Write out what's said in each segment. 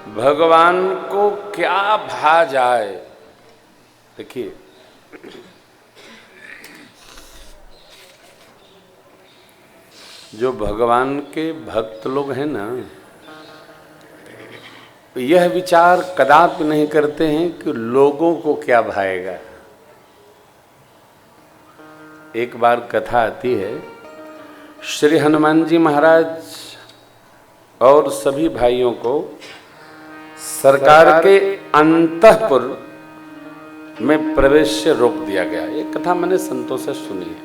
भगवान को क्या भा जाए। देखिए, जो भगवान के भक्त लोग हैं ना, यह विचार कदापि नहीं करते हैं कि लोगों को क्या भाएगा। एक बार कथा आती है, श्री हनुमान जी महाराज और सभी भाइयों को सरकार के अंतःपुर में प्रवेश से रोक दिया गया। ये कथा मैंने संतों से सुनी है।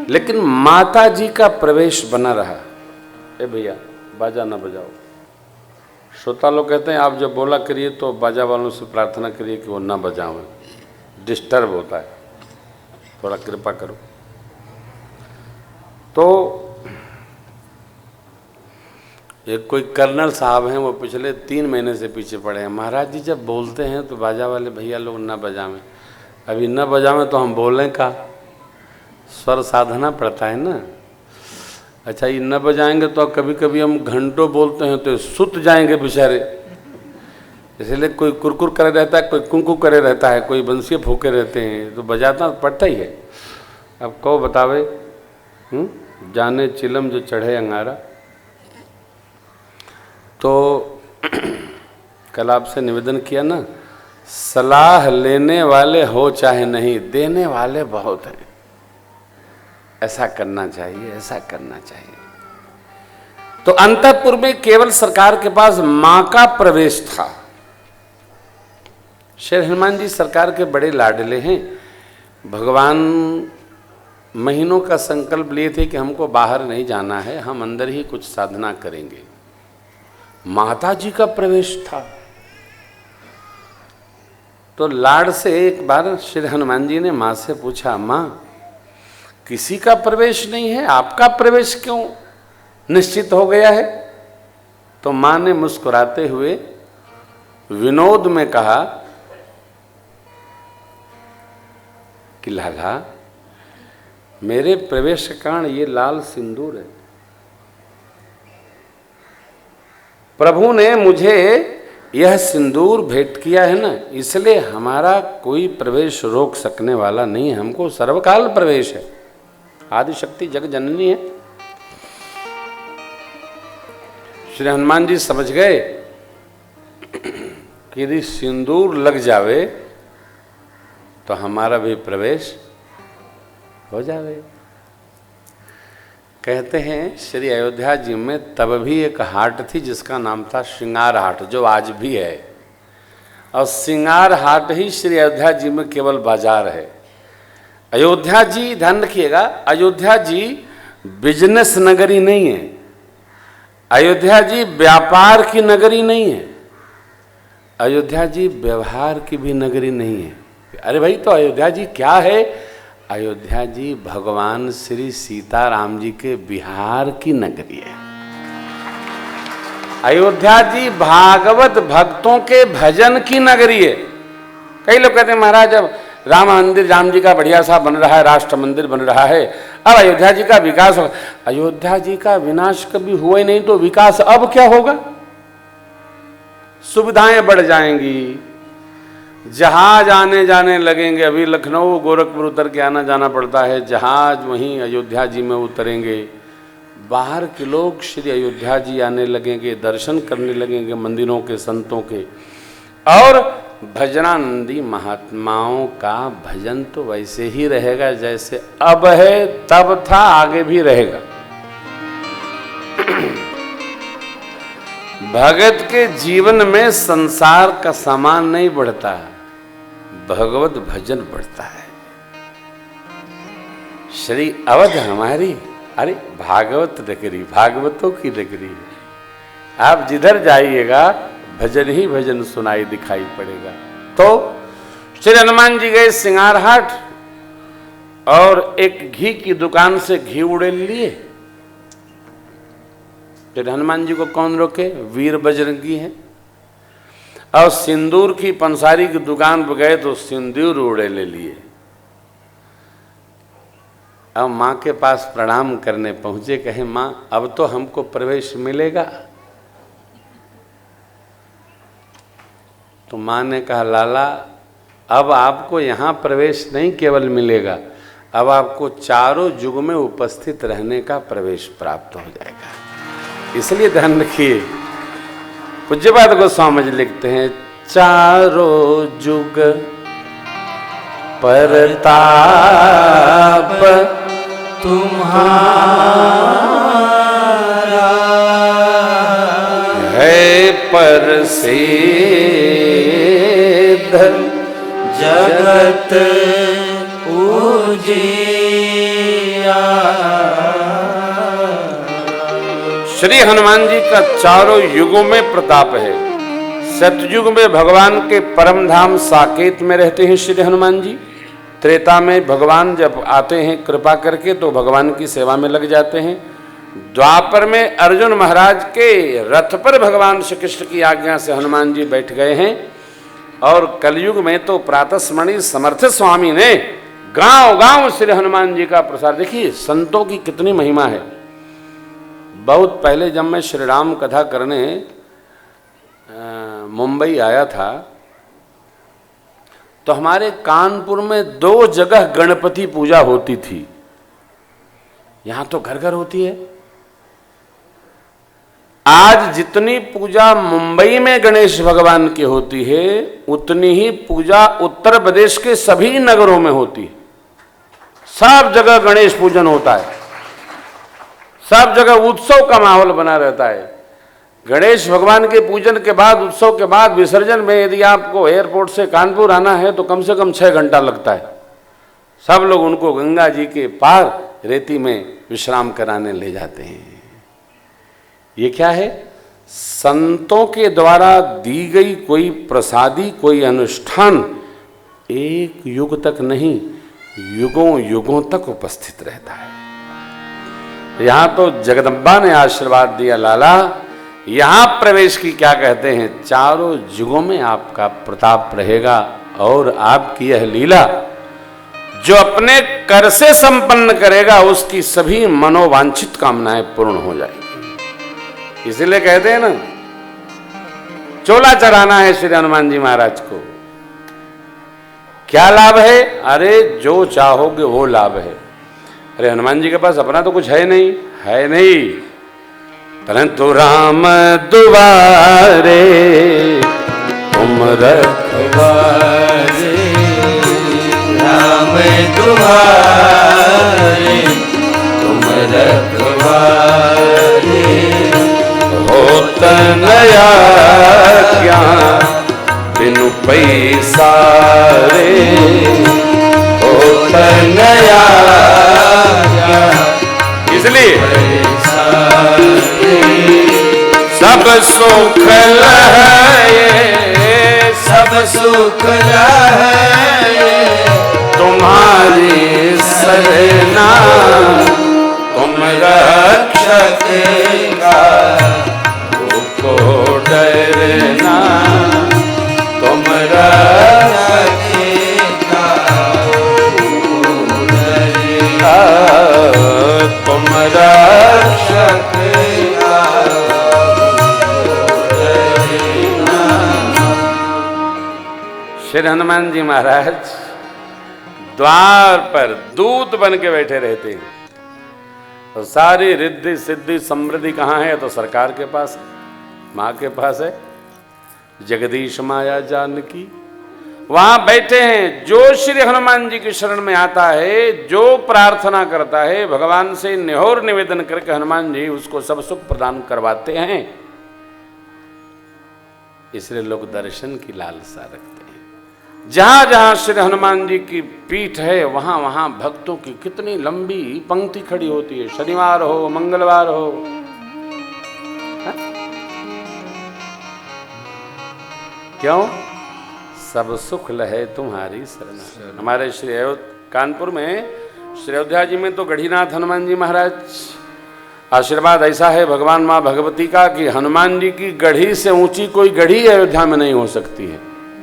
लेकिन माता जी का प्रवेश बना रहा। ए भैया, बाजा ना बजाओ। श्रोता लोग कहते हैं आप जब बोला करिए तो बाजा वालों से प्रार्थना करिए कि वो ना बजाओ, डिस्टर्ब होता है, थोड़ा कृपा करो। तो एक कोई कर्नल साहब हैं, वो पिछले 3 महीने से पीछे पड़े हैं। महाराज जी जब बोलते हैं तो बाजा वाले भैया लोग ना बजावें। अभी न बजावें तो हम बोलें का, स्वर साधना पड़ता है ना। अच्छा, ये न बजाएंगे तो कभी कभी हम घंटों बोलते हैं तो सुत जाएंगे बेचारे। इसलिए कोई कुरकुर करे रहता है, कोई कुंकू करे रहता है, कोई बंसियाँ फूके रहते हैं, तो बजाना पड़ता ही है। अब कहो बतावे, जाने चिलम जो चढ़े अंगारा। तो कल आपसे निवेदन किया ना, सलाह लेने वाले हो चाहे नहीं, देने वाले बहुत हैं। ऐसा करना चाहिए, ऐसा करना चाहिए। तो अंतःपुर में केवल सरकार के पास मां का प्रवेश था। श्री हनुमान जी सरकार के बड़े लाडले हैं। भगवान महीनों का संकल्प लिए थे कि हमको बाहर नहीं जाना है, हम अंदर ही कुछ साधना करेंगे। माता जी का प्रवेश था। तो लाड से एक बार श्री हनुमान जी ने मां से पूछा, मां किसी का प्रवेश नहीं है, आपका प्रवेश क्यों निश्चित हो गया है? तो मां ने मुस्कुराते हुए विनोद में कहा कि लाला, मेरे प्रवेश का कारण ये लाल सिंदूर है। प्रभु ने मुझे यह सिंदूर भेंट किया है ना, इसलिए हमारा कोई प्रवेश रोक सकने वाला नहीं है। हमको सर्वकाल प्रवेश है। आदिशक्ति जग जननी है। श्री हनुमान जी समझ गए कि यदि सिंदूर लग जावे तो हमारा भी प्रवेश हो जावे। कहते हैं श्री अयोध्या जी में तब भी एक हाट थी जिसका नाम था श्रृंगार हाट, जो आज भी है। और श्रृंगार हाट ही श्री अयोध्या जी में केवल बाजार है। अयोध्या जी, ध्यान रखिएगा, अयोध्या जी बिजनेस नगरी नहीं है। अयोध्या जी व्यापार की नगरी नहीं है। अयोध्या जी व्यवहार की भी नगरी नहीं है। अरे भाई, तो अयोध्या जी क्या है? अयोध्या जी भगवान श्री सीताराम जी के बिहार की नगरी है। अयोध्या जी भागवत भक्तों के भजन की नगरी है। कई लोग कहते हैं महाराज अब राम मंदिर, राम जी का बढ़िया सा बन रहा है, राष्ट्र मंदिर बन रहा है, अब अयोध्या जी का विकास होगा। अयोध्या जी का विनाश कभी हुआ ही नहीं, तो विकास अब क्या होगा? सुविधाएं बढ़ जाएंगी, जहाज आने जाने लगेंगे। अभी लखनऊ गोरखपुर उतर के आना जाना पड़ता है, जहाज वहीं अयोध्या जी में उतरेंगे। बाहर के लोग श्री अयोध्या जी आने लगेंगे, दर्शन करने लगेंगे मंदिरों के, संतों के। और भजनानंदी महात्माओं का भजन तो वैसे ही रहेगा जैसे अब है, तब था, आगे भी रहेगा। भगत के जीवन में संसार का सामान नहीं बढ़ता, भगवत भजन बढ़ता है। श्री अवध हमारी, अरे भागवत नगरी, भागवतों की नगरी है। आप जिधर जाइएगा भजन ही भजन सुनाई दिखाई पड़ेगा। तो श्री हनुमान जी गए श्रृंगार हाट और एक घी की दुकान से घी उड़ेल लिए। श्री हनुमान जी को कौन रोके? वीर बजरंगी हैं। और सिंदूर की पंसारी की दुकान पर गए तो सिंदूर उड़े ले लिए। अब माँ के पास प्रणाम करने पहुंचे, कहे माँ अब तो हमको प्रवेश मिलेगा। तो माँ ने कहा लाला अब आपको यहाँ प्रवेश नहीं केवल मिलेगा, अब आपको चारों युग में उपस्थित रहने का प्रवेश प्राप्त हो जाएगा। इसलिए ध्यान रखिए, पूज्यपाद गोस्वामी जी लिखते हैं चारों युग परताप तुम्हारा है परसिद्ध जगत उजिया। श्री हनुमान जी का चारों युगों में प्रताप है। सतयुग में भगवान के परम धाम साकेत में रहते हैं श्री हनुमान जी। त्रेता में भगवान जब आते हैं कृपा करके तो भगवान की सेवा में लग जाते हैं। द्वापर में अर्जुन महाराज के रथ पर भगवान श्री कृष्ण की आज्ञा से हनुमान जी बैठ गए हैं। और कलयुग में तो प्रातस्मरणि समर्थ स्वामी ने गांव गांव श्री हनुमान जी का प्रसार। देखिए संतों की कितनी महिमा है। बहुत पहले जब मैं श्री राम कथा करने मुंबई आया था तो हमारे कानपुर में 2 जगह गणपति पूजा होती थी। यहां तो घर घर होती है। आज जितनी पूजा मुंबई में गणेश भगवान की होती है उतनी ही पूजा उत्तर प्रदेश के सभी नगरों में होती है। सब जगह गणेश पूजन होता है, सब जगह उत्सव का माहौल बना रहता है। गणेश भगवान के पूजन के बाद, उत्सव के बाद विसर्जन में यदि आपको एयरपोर्ट से कानपुर आना है तो कम से कम 6 घंटा लगता है। सब लोग उनको गंगा जी के पार रेती में विश्राम कराने ले जाते हैं। ये क्या है? संतों के द्वारा दी गई कोई प्रसादी, कोई अनुष्ठान एक युग तक नहीं, युगों युगों तक उपस्थित रहता है। यहां तो जगदम्बा ने आशीर्वाद दिया लाला, यहां प्रवेश की क्या कहते हैं, चारों युगों में आपका प्रताप रहेगा और आपकी यह लीला जो अपने कर से संपन्न करेगा उसकी सभी मनोवांछित कामनाएं पूर्ण हो जाएगी। इसीलिए कहते हैं ना, चोला चढ़ाना है श्री हनुमान जी महाराज को। क्या लाभ है? अरे जो चाहोगे वो लाभ है। अरे हनुमान जी के पास अपना तो कुछ है नहीं, है नहीं, परंतु राम दुआरे तुम रखवारे, राम दुआरे तुम रखवारे, होत नया ज्ञान बिनु पैसारे, होत नया ज्ञान। इसलिए सब सुख लहे, सब सुख लहे तुम्हारी सरना, तुम रक्षक का को डरना, तुम रक्षक का डरना, तुम रक्षक का डरना। श्री हनुमान जी महाराज द्वार पर दूत बन के बैठे रहते हैं। तो सारी रिद्धि सिद्धि समृद्धि कहाँ है? तो सरकार के पास है, माँ के पास है। जगदीश माया जानकी वहां बैठे हैं। जो श्री हनुमान जी की शरण में आता है, जो प्रार्थना करता है, भगवान से निहोर निवेदन करके हनुमान जी उसको सब सुख प्रदान करवाते हैं। इसलिए लोग दर्शन की लालसा रखते हैं। जहां जहां श्री हनुमान जी की पीठ है वहां वहां भक्तों की कितनी लंबी पंक्ति खड़ी होती है। शनिवार हो, मंगलवार हो, हा? क्यों? सब सुख लहे तुम्हारी शरण। हमारे श्री कानपुर में श्री अयोध्या जी में तो गढ़ीनाथ हनुमान जी महाराज, आशीर्वाद ऐसा है भगवान माँ भगवती का कि हनुमान जी की गढ़ी से ऊंची कोई गढ़ी अयोध्या में नहीं हो सकती है।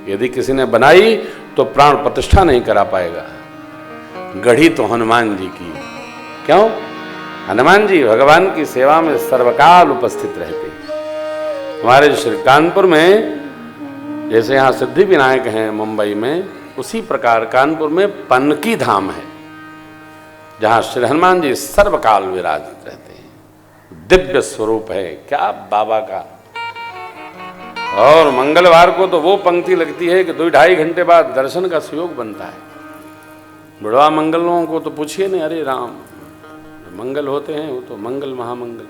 यदि किसी ने बनाई तो प्राण प्रतिष्ठा नहीं करा पाएगा। गढ़ी तो हनुमान जी की। क्यों? हनुमान जी भगवान की सेवा में सर्वकाल उपस्थित रहते हैं। हमारे श्री कानपुर में जैसे यहाँ सिद्धि विनायक हैं मुंबई में, उसी प्रकार कानपुर में पनकी धाम है जहाँ श्री हनुमान जी सर्वकाल विराजित रहते हैं। दिव्य स्वरूप है क्या बाबा का। और मंगलवार को तो वो पंक्ति लगती है कि 2-2.5 घंटे बाद दर्शन का सुयोग बनता है। बुढ़वा मंगलों को तो पूछिए नहीं, अरे राम मंगल होते हैं वो तो मंगल महामंगल।